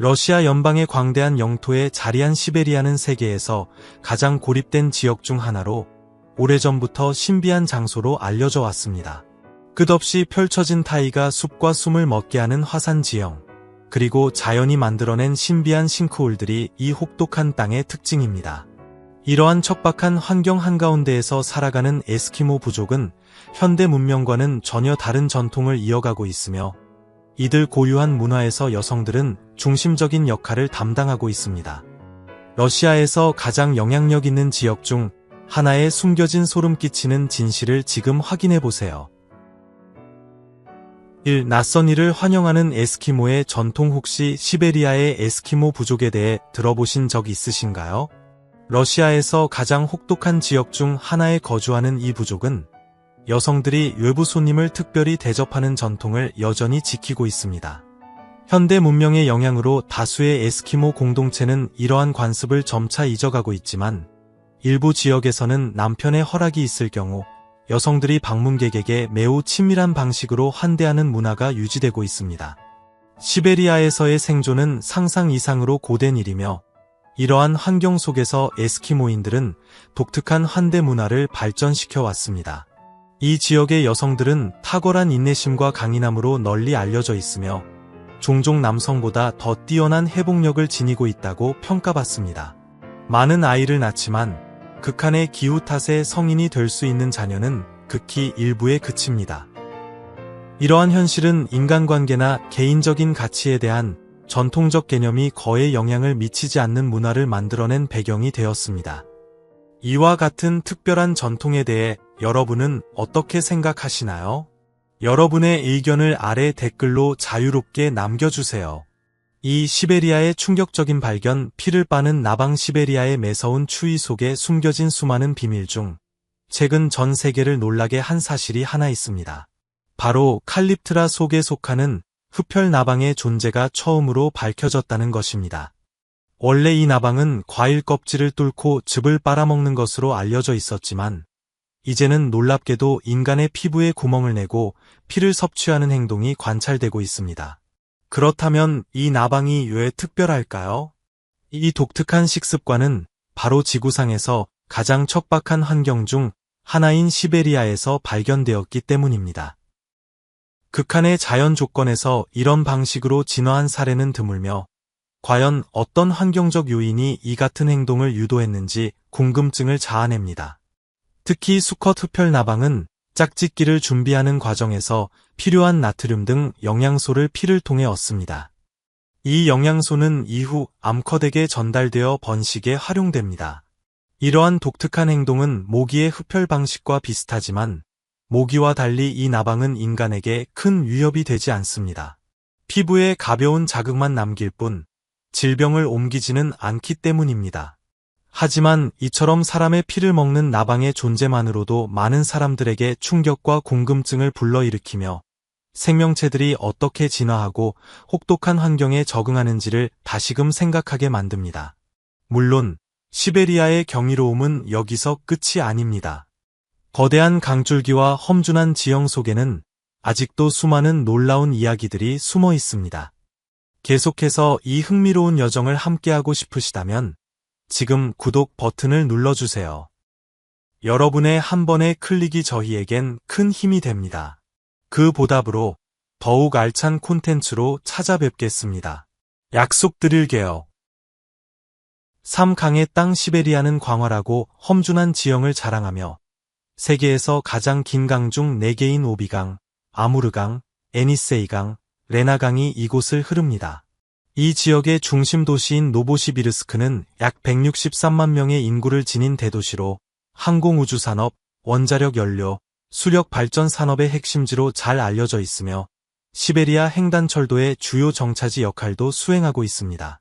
러시아 연방의 광대한 영토에 자리한 시베리아는 세계에서 가장 고립된 지역 중 하나로 오래전부터 신비한 장소로 알려져 왔습니다. 끝없이 펼쳐진 타이가 숲과 숨을 먹게 하는 화산 지형, 그리고 자연이 만들어낸 신비한 싱크홀들이 이 혹독한 땅의 특징입니다. 이러한 척박한 환경 한가운데에서 살아가는 에스키모 부족은 현대 문명과는 전혀 다른 전통을 이어가고 있으며 이들 고유한 문화에서 여성들은 중심적인 역할을 담당하고 있습니다. 러시아에서 가장 영향력 있는 지역 중 하나에 숨겨진 소름 끼치는 진실을 지금 확인해 보세요. 1. 낯선 이를 환영하는 에스키모의 전통. 혹시 시베리아의 에스키모 부족에 대해 들어보신 적 있으신가요? 러시아에서 가장 혹독한 지역 중 하나에 거주하는 이 부족은 여성들이 외부 손님을 특별히 대접하는 전통을 여전히 지키고 있습니다. 현대 문명의 영향으로 다수의 에스키모 공동체는 이러한 관습을 점차 잊어가고 있지만 일부 지역에서는 남편의 허락이 있을 경우 여성들이 방문객에게 매우 친밀한 방식으로 환대하는 문화가 유지되고 있습니다. 시베리아에서의 생존은 상상 이상으로 고된 일이며 이러한 환경 속에서 에스키모인들은 독특한 환대 문화를 발전시켜 왔습니다. 이 지역의 여성들은 탁월한 인내심과 강인함으로 널리 알려져 있으며 종종 남성보다 더 뛰어난 회복력을 지니고 있다고 평가받습니다. 많은 아이를 낳지만 극한의 기후 탓에 성인이 될 수 있는 자녀는 극히 일부에 그칩니다. 이러한 현실은 인간관계나 개인적인 가치에 대한 전통적 개념이 거의 영향을 미치지 않는 문화를 만들어낸 배경이 되었습니다. 이와 같은 특별한 전통에 대해 여러분은 어떻게 생각하시나요? 여러분의 의견을 아래 댓글로 자유롭게 남겨주세요. 이 시베리아의 충격적인 발견. 피를 빠는 나방. 시베리아의 매서운 추위 속에 숨겨진 수많은 비밀 중 최근 전 세계를 놀라게 한 사실이 하나 있습니다. 바로 칼립트라 속에 속하는 흡혈 나방의 존재가 처음으로 밝혀졌다는 것입니다. 원래 이 나방은 과일 껍질을 뚫고 즙을 빨아먹는 것으로 알려져 있었지만 이제는 놀랍게도 인간의 피부에 구멍을 내고 피를 섭취하는 행동이 관찰되고 있습니다. 그렇다면 이 나방이 왜 특별할까요? 이 독특한 식습관은 바로 지구상에서 가장 척박한 환경 중 하나인 시베리아에서 발견되었기 때문입니다. 극한의 자연 조건에서 이런 방식으로 진화한 사례는 드물며 과연 어떤 환경적 요인이 이 같은 행동을 유도했는지 궁금증을 자아냅니다. 특히 수컷 흡혈 나방은 짝짓기를 준비하는 과정에서 필요한 나트륨 등 영양소를 피를 통해 얻습니다. 이 영양소는 이후 암컷에게 전달되어 번식에 활용됩니다. 이러한 독특한 행동은 모기의 흡혈 방식과 비슷하지만 모기와 달리 이 나방은 인간에게 큰 위협이 되지 않습니다. 피부에 가벼운 자극만 남길 뿐 질병을 옮기지는 않기 때문입니다. 하지만 이처럼 사람의 피를 먹는 나방의 존재만으로도 많은 사람들에게 충격과 궁금증을 불러일으키며 생명체들이 어떻게 진화하고 혹독한 환경에 적응하는지를 다시금 생각하게 만듭니다. 물론 시베리아의 경이로움은 여기서 끝이 아닙니다. 거대한 강줄기와 험준한 지형 속에는 아직도 수많은 놀라운 이야기들이 숨어 있습니다. 계속해서 이 흥미로운 여정을 함께하고 싶으시다면 지금 구독 버튼을 눌러주세요. 여러분의 한 번의 클릭이 저희에겐 큰 힘이 됩니다. 그 보답으로 더욱 알찬 콘텐츠로 찾아뵙겠습니다. 약속드릴게요. 3. 강의 땅. 시베리아는 광활하고 험준한 지형을 자랑하며 세계에서 가장 긴 강 중 4개인 오비강, 아무르강, 에니세이강, 레나강이 이곳을 흐릅니다. 이 지역의 중심 도시인 노보시비르스크는 약 163만 명의 인구를 지닌 대도시로 항공우주산업, 원자력 연료, 수력 발전 산업의 핵심지로 잘 알려져 있으며 시베리아 횡단철도의 주요 정차지 역할도 수행하고 있습니다.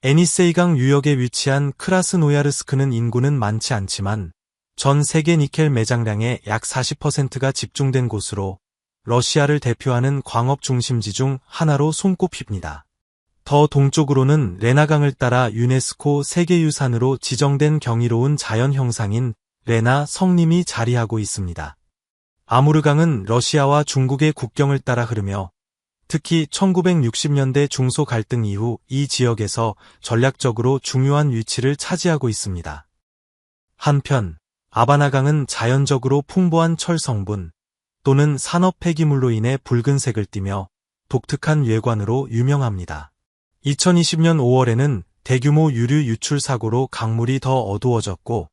에니세이강 유역에 위치한 크라스노야르스크는 인구는 많지 않지만 전 세계 니켈 매장량의 약 40%가 집중된 곳으로 러시아를 대표하는 광업 중심지 중 하나로 손꼽힙니다. 더 동쪽으로는 레나강을 따라 유네스코 세계유산으로 지정된 경이로운 자연 형상인 레나 성림이 자리하고 있습니다. 아무르강은 러시아와 중국의 국경을 따라 흐르며 특히 1960년대 중소 갈등 이후 이 지역에서 전략적으로 중요한 위치를 차지하고 있습니다. 한편 아바나강은 자연적으로 풍부한 철 성분 또는 산업 폐기물로 인해 붉은색을 띠며 독특한 외관으로 유명합니다. 2020년 5월에는 대규모 유류 유출 사고로 강물이 더 어두워졌고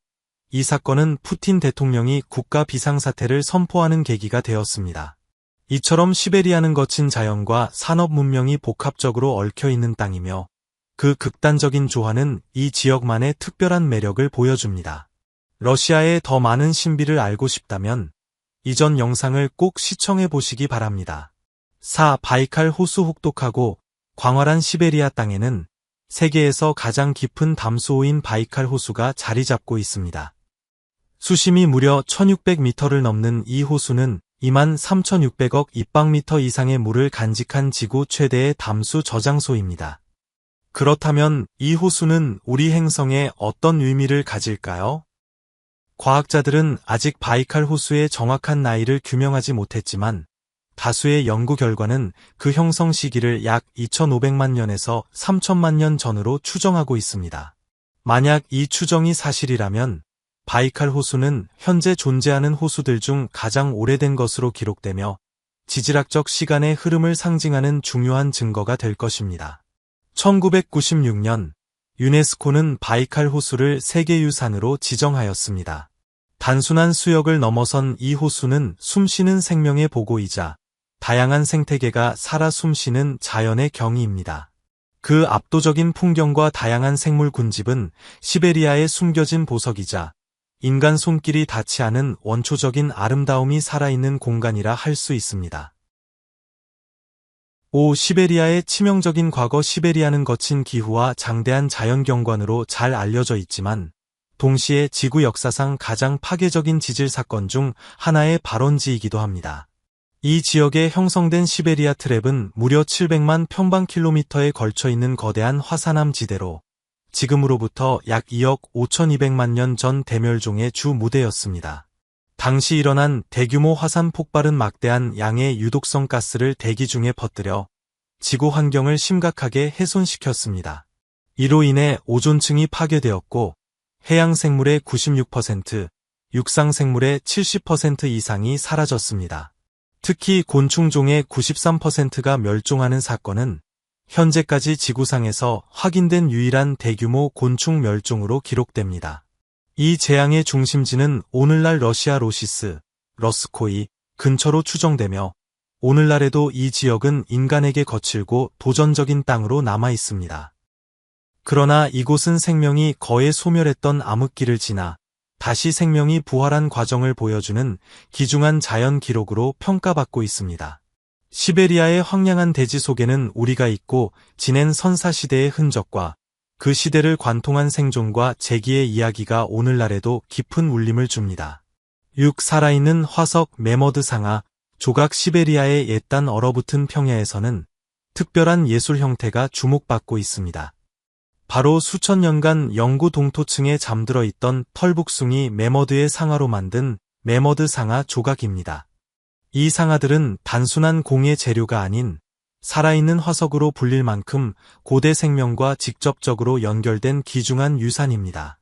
이 사건은 푸틴 대통령이 국가 비상사태를 선포하는 계기가 되었습니다. 이처럼 시베리아는 거친 자연과 산업 문명이 복합적으로 얽혀있는 땅이며 그 극단적인 조화는 이 지역만의 특별한 매력을 보여줍니다. 러시아의 더 많은 신비를 알고 싶다면 이전 영상을 꼭 시청해 보시기 바랍니다. 4. 바이칼 호수 혹독하고 광활한 시베리아 땅에는 세계에서 가장 깊은 담수호인 바이칼 호수가 자리 잡고 있습니다. 수심이 무려 1600m를 넘는 이 호수는 23,600억 입방미터 이상의 물을 간직한 지구 최대의 담수 저장소입니다. 그렇다면 이 호수는 우리 행성에 어떤 의미를 가질까요? 과학자들은 아직 바이칼 호수의 정확한 나이를 규명하지 못했지만 다수의 연구 결과는 그 형성 시기를 약 2,500만 년에서 3,000만 년 전으로 추정하고 있습니다. 만약 이 추정이 사실이라면 바이칼 호수는 현재 존재하는 호수들 중 가장 오래된 것으로 기록되며 지질학적 시간의 흐름을 상징하는 중요한 증거가 될 것입니다. 1996년 유네스코는 바이칼 호수를 세계유산으로 지정하였습니다. 단순한 수역을 넘어선 이 호수는 숨쉬는 생명의 보고이자 다양한 생태계가 살아 숨쉬는 자연의 경이입니다. 그 압도적인 풍경과 다양한 생물 군집은 시베리아의 숨겨진 보석이자 인간 손길이 닿지 않은 원초적인 아름다움이 살아있는 공간이라 할 수 있습니다. 5. 시베리아의 치명적인 과거. 시베리아는 거친 기후와 장대한 자연경관으로 잘 알려져 있지만 동시에 지구 역사상 가장 파괴적인 지질 사건 중 하나의 발원지이기도 합니다. 이 지역에 형성된 시베리아 트랩은 무려 700만 평방킬로미터에 걸쳐 있는 거대한 화산암 지대로 지금으로부터 약 2억 5,200만 년 전 대멸종의 주 무대였습니다. 당시 일어난 대규모 화산 폭발은 막대한 양의 유독성 가스를 대기 중에 퍼뜨려 지구 환경을 심각하게 훼손시켰습니다. 이로 인해 오존층이 파괴되었고 해양 생물의 96%, 육상 생물의 70% 이상이 사라졌습니다. 특히 곤충종의 93%가 멸종하는 사건은 현재까지 지구상에서 확인된 유일한 대규모 곤충 멸종으로 기록됩니다. 이 재앙의 중심지는 오늘날 러시아 로시스, 러스코이 근처로 추정되며 오늘날에도 이 지역은 인간에게 거칠고 도전적인 땅으로 남아 있습니다. 그러나 이곳은 생명이 거의 소멸했던 암흑기를 지나 다시 생명이 부활한 과정을 보여주는 귀중한 자연 기록으로 평가받고 있습니다. 시베리아의 황량한 대지 속에는 우리가 잊고 지낸 선사시대의 흔적과 그 시대를 관통한 생존과 재기의 이야기가 오늘날에도 깊은 울림을 줍니다. 6. 살아있는 화석. 메머드 상아 조각. 시베리아의 옛단 얼어붙은 평야에서는 특별한 예술 형태가 주목받고 있습니다. 바로 수천 년간 영구 동토층에 잠들어 있던 털북숭이 메머드의 상아로 만든 메머드 상아 조각입니다. 이 상아들은 단순한 공예 재료가 아닌 살아있는 화석으로 불릴 만큼 고대 생명과 직접적으로 연결된 귀중한 유산입니다.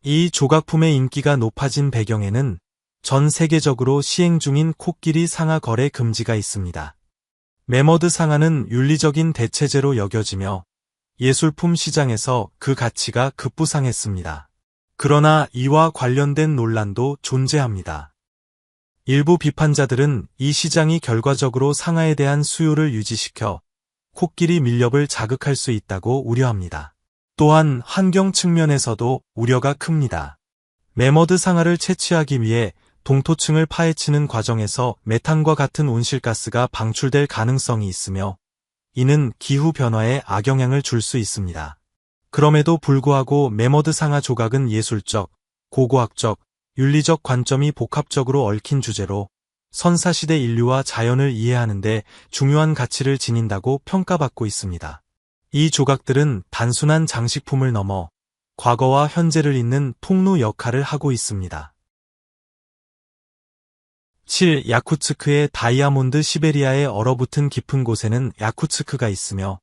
이 조각품의 인기가 높아진 배경에는 전 세계적으로 시행 중인 코끼리 상아 거래 금지가 있습니다. 메머드 상아는 윤리적인 대체제로 여겨지며 예술품 시장에서 그 가치가 급부상했습니다. 그러나 이와 관련된 논란도 존재합니다. 일부 비판자들은 이 시장이 결과적으로 상아에 대한 수요를 유지시켜 코끼리 밀렵을 자극할 수 있다고 우려합니다. 또한 환경 측면에서도 우려가 큽니다. 메머드 상아를 채취하기 위해 동토층을 파헤치는 과정에서 메탄과 같은 온실가스가 방출될 가능성이 있으며 이는 기후 변화에 악영향을 줄 수 있습니다. 그럼에도 불구하고 메머드 상아 조각은 예술적, 고고학적, 윤리적 관점이 복합적으로 얽힌 주제로 선사시대 인류와 자연을 이해하는 데 중요한 가치를 지닌다고 평가받고 있습니다. 이 조각들은 단순한 장식품을 넘어 과거와 현재를 잇는 통로 역할을 하고 있습니다. 7. 야쿠츠크의 다이아몬드. 시베리아에 얼어붙은 깊은 곳에는 야쿠츠크가 있으며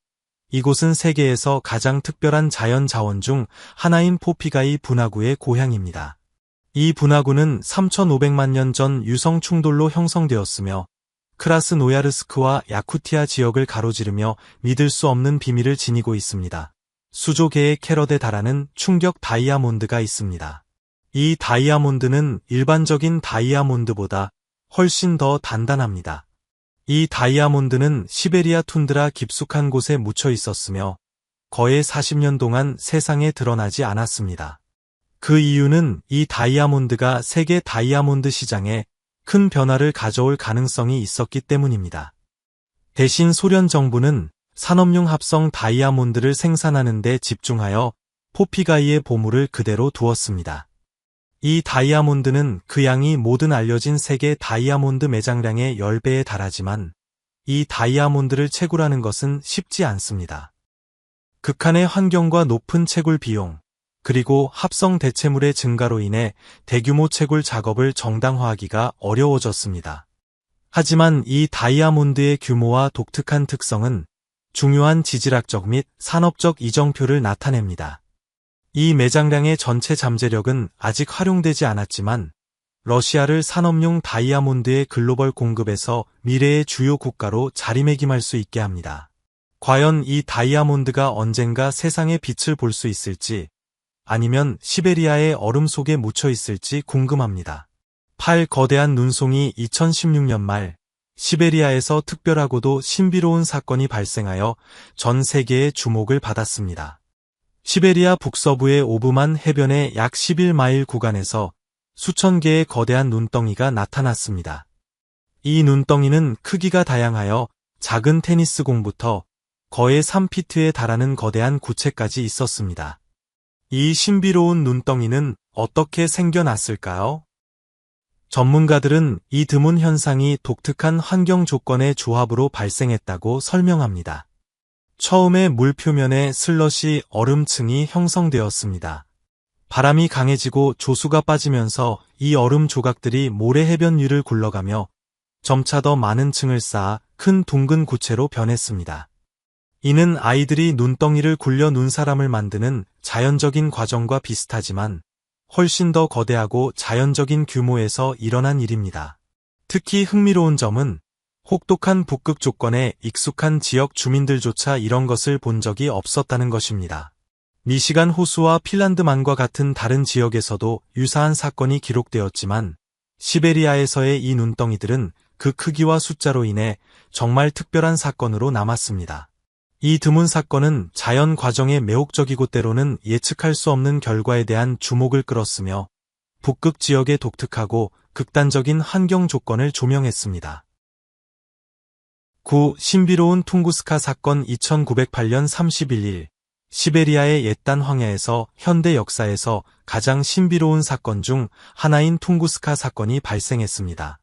이곳은 세계에서 가장 특별한 자연 자원 중 하나인 포피가이 분화구의 고향입니다. 이 분화구는 3,500만 년 전 유성 충돌로 형성되었으며 크라스노야르스크와 야쿠티아 지역을 가로지르며 믿을 수 없는 비밀을 지니고 있습니다. 수조계의 캐럿에 달하는 충격 다이아몬드가 있습니다. 이 다이아몬드는 일반적인 다이아몬드보다 훨씬 더 단단합니다. 이 다이아몬드는 시베리아 툰드라 깊숙한 곳에 묻혀 있었으며 거의 40년 동안 세상에 드러나지 않았습니다. 그 이유는 이 다이아몬드가 세계 다이아몬드 시장에 큰 변화를 가져올 가능성이 있었기 때문입니다. 대신 소련 정부는 산업용 합성 다이아몬드를 생산하는 데 집중하여 포피가이의 보물을 그대로 두었습니다. 이 다이아몬드는 그 양이 모든 알려진 세계 다이아몬드 매장량의 10배에 달하지만 이 다이아몬드를 채굴하는 것은 쉽지 않습니다. 극한의 환경과 높은 채굴 비용, 그리고 합성 대체물의 증가로 인해 대규모 채굴 작업을 정당화하기가 어려워졌습니다. 하지만 이 다이아몬드의 규모와 독특한 특성은 중요한 지질학적 및 산업적 이정표를 나타냅니다. 이 매장량의 전체 잠재력은 아직 활용되지 않았지만 러시아를 산업용 다이아몬드의 글로벌 공급에서 미래의 주요 국가로 자리매김할 수 있게 합니다. 과연 이 다이아몬드가 언젠가 세상의 빛을 볼 수 있을지 아니면 시베리아의 얼음 속에 묻혀 있을지 궁금합니다. 8. 거대한 눈송이. 2016년 말 시베리아에서 특별하고도 신비로운 사건이 발생하여 전 세계의 주목을 받았습니다. 시베리아 북서부의 오브만 해변의 약 11마일 구간에서 수천 개의 거대한 눈덩이가 나타났습니다. 이 눈덩이는 크기가 다양하여 작은 테니스 공부터 거의 3피트에 달하는 거대한 구체까지 있었습니다. 이 신비로운 눈덩이는 어떻게 생겨났을까요? 전문가들은 이 드문 현상이 독특한 환경 조건의 조합으로 발생했다고 설명합니다. 처음에 물 표면에 슬러시 얼음층이 형성되었습니다. 바람이 강해지고 조수가 빠지면서 이 얼음 조각들이 모래 해변 위를 굴러가며 점차 더 많은 층을 쌓아 큰 둥근 구체로 변했습니다. 이는 아이들이 눈덩이를 굴려 눈사람을 만드는 자연적인 과정과 비슷하지만 훨씬 더 거대하고 자연적인 규모에서 일어난 일입니다. 특히 흥미로운 점은 혹독한 북극 조건에 익숙한 지역 주민들조차 이런 것을 본 적이 없었다는 것입니다. 미시간 호수와 핀란드만과 같은 다른 지역에서도 유사한 사건이 기록되었지만 시베리아에서의 이 눈덩이들은 그 크기와 숫자로 인해 정말 특별한 사건으로 남았습니다. 이 드문 사건은 자연 과정의 매혹적이고 때로는 예측할 수 없는 결과에 대한 주목을 끌었으며 북극 지역의 독특하고 극단적인 환경 조건을 조명했습니다. 9. 신비로운 퉁구스카 사건. 2908년 31일 시베리아의 옛단 황야에서 현대 역사에서 가장 신비로운 사건 중 하나인 퉁구스카 사건이 발생했습니다.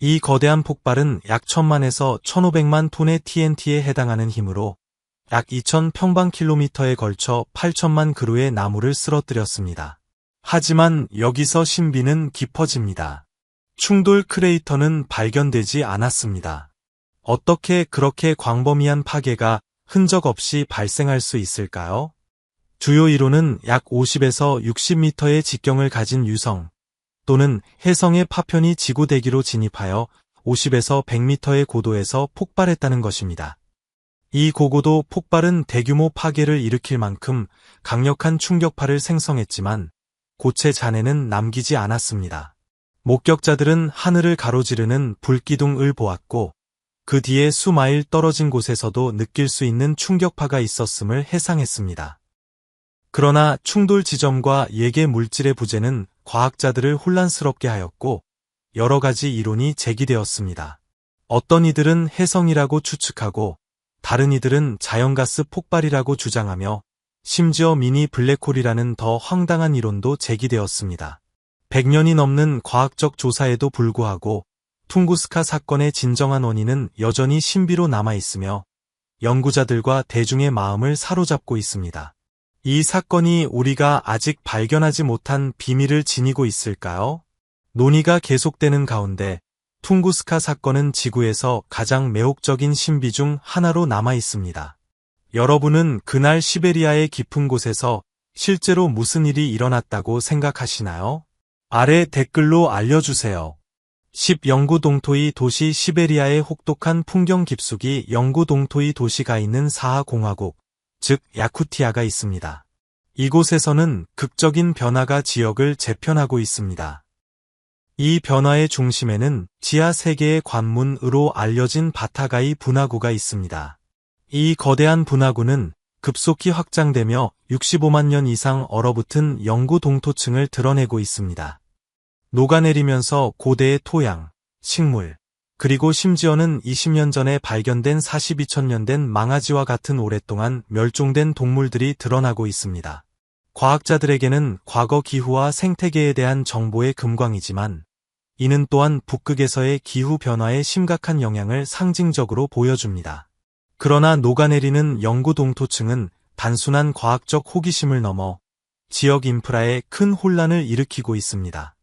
이 거대한 폭발은 약 1000만에서 1500만 톤의 TNT에 해당하는 힘으로 약 2000평방킬로미터에 걸쳐 8000만 그루의 나무를 쓰러뜨렸습니다. 하지만 여기서 신비는 깊어집니다. 충돌 크레이터는 발견되지 않았습니다. 어떻게 그렇게 광범위한 파괴가 흔적 없이 발생할 수 있을까요? 주요 이론은 약 50에서 60m의 직경을 가진 유성 또는 혜성의 파편이 지구 대기로 진입하여 50에서 100m의 고도에서 폭발했다는 것입니다. 이 고고도 폭발은 대규모 파괴를 일으킬 만큼 강력한 충격파를 생성했지만 고체 잔해는 남기지 않았습니다. 목격자들은 하늘을 가로지르는 불기둥을 보았고 그 뒤에 수마일 떨어진 곳에서도 느낄 수 있는 충격파가 있었음을 해상했습니다. 그러나 충돌 지점과 예계 물질의 부재는 과학자들을 혼란스럽게 하였고 여러 가지 이론이 제기되었습니다. 어떤 이들은 혜성이라고 추측하고 다른 이들은 자연가스 폭발이라고 주장하며 심지어 미니 블랙홀이라는 더 황당한 이론도 제기되었습니다. 100년이 넘는 과학적 조사에도 불구하고 퉁구스카 사건의 진정한 원인은 여전히 신비로 남아있으며 연구자들과 대중의 마음을 사로잡고 있습니다. 이 사건이 우리가 아직 발견하지 못한 비밀을 지니고 있을까요? 논의가 계속되는 가운데 퉁구스카 사건은 지구에서 가장 매혹적인 신비 중 하나로 남아 있습니다. 여러분은 그날 시베리아의 깊은 곳에서 실제로 무슨 일이 일어났다고 생각하시나요? 아래 댓글로 알려주세요. 10. 영구 동토이 도시 시베리아의 혹독한 풍경 깊숙이 영구 동토이 도시가 있는 사하공화국, 즉 야쿠티아가 있습니다. 이곳에서는 극적인 변화가 지역을 재편하고 있습니다. 이 변화의 중심에는 지하 세계의 관문으로 알려진 바타가이 분화구가 있습니다. 이 거대한 분화구는 급속히 확장되며 65만 년 이상 얼어붙은 영구 동토층을 드러내고 있습니다. 녹아내리면서 고대의 토양, 식물, 그리고 심지어는 20년 전에 발견된 42천 년 된 망아지와 같은 오랫동안 멸종된 동물들이 드러나고 있습니다. 과학자들에게는 과거 기후와 생태계에 대한 정보의 금광이지만 이는 또한 북극에서의 기후 변화에 심각한 영향을 상징적으로 보여줍니다. 그러나 녹아내리는 영구 동토층은 단순한 과학적 호기심을 넘어 지역 인프라에 큰 혼란을 일으키고 있습니다.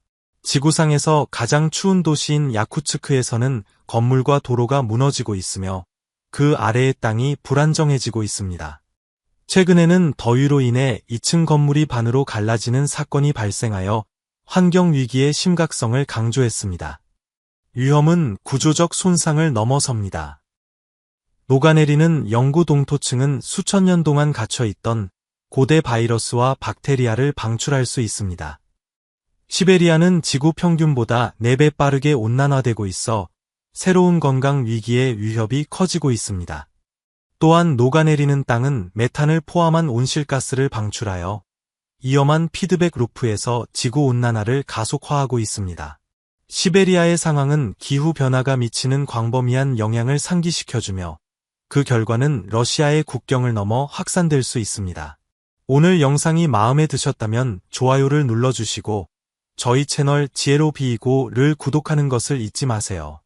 지구상에서 가장 추운 도시인 야쿠츠크에서는 건물과 도로가 무너지고 있으며 그 아래의 땅이 불안정해지고 있습니다. 최근에는 더위로 인해 2층 건물이 반으로 갈라지는 사건이 발생하여 환경 위기의 심각성을 강조했습니다. 위험은 구조적 손상을 넘어섭니다. 녹아내리는 영구 동토층은 수천 년 동안 갇혀있던 고대 바이러스와 박테리아를 방출할 수 있습니다. 시베리아는 지구 평균보다 4배 빠르게 온난화되고 있어 새로운 건강 위기의 위협이 커지고 있습니다. 또한 녹아내리는 땅은 메탄을 포함한 온실가스를 방출하여 위험한 피드백 루프에서 지구온난화를 가속화하고 있습니다. 시베리아의 상황은 기후변화가 미치는 광범위한 영향을 상기시켜주며 그 결과는 러시아의 국경을 넘어 확산될 수 있습니다. 오늘 영상이 마음에 드셨다면 좋아요를 눌러주시고 저희 채널 지혜로 비이고를 구독하는 것을 잊지 마세요.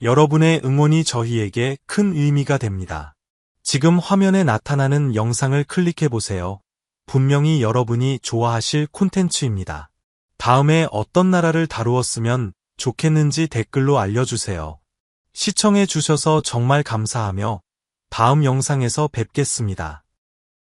여러분의 응원이 저희에게 큰 의미가 됩니다. 지금 화면에 나타나는 영상을 클릭해보세요. 분명히 여러분이 좋아하실 콘텐츠입니다. 다음에 어떤 나라를 다루었으면 좋겠는지 댓글로 알려주세요. 시청해주셔서 정말 감사하며 다음 영상에서 뵙겠습니다.